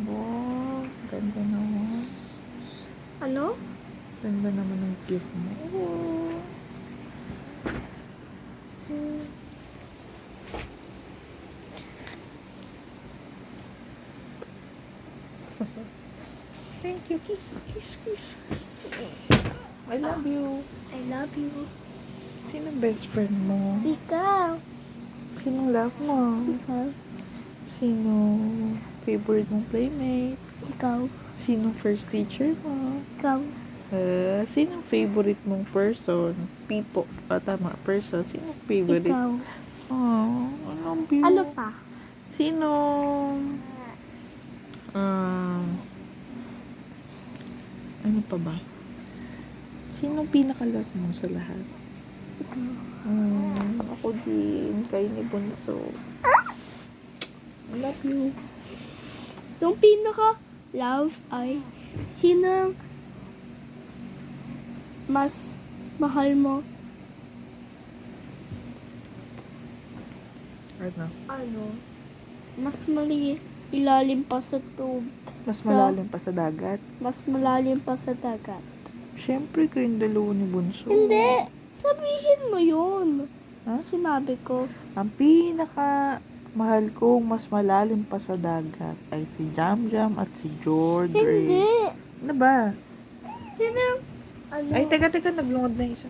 Wow, ganda naman. Ano? Ganda naman ng gift mo. Oh. Thank you. Kiss, kiss, kiss. I love you. I love you. Sino best friend mo? Ikaw. Sino love mo? Ikaw. Sino favorite mong playmate? Ikaw. Sino first teacher mo? Ikaw. Sino favorite mong person? People. Tama. Person. Sino favorite? Ikaw. Oh, I love you. Ano pa? Sino? Ano pa ba? Sino pinaka-love mo sa lahat? Ikaw. Ako din. Kay ni Bunso. I love you. Yung pinaka-love ay sino mas mahal mo? Ano? Mas ilalim pa sa tubig. Mas malalim pa sa dagat? Mas malalim pa sa dagat. Siyempre, kayong dalawa ni Bunso. Hindi. Sabihin mo yun. Ha? Sinabi ko. Ang pinaka mahal kong mas malalim pa sa dagat ay si Jam Jam at si Jordan. Hindi. Ano ba? Sino? Ano? Ay, teka, naglungod na isa.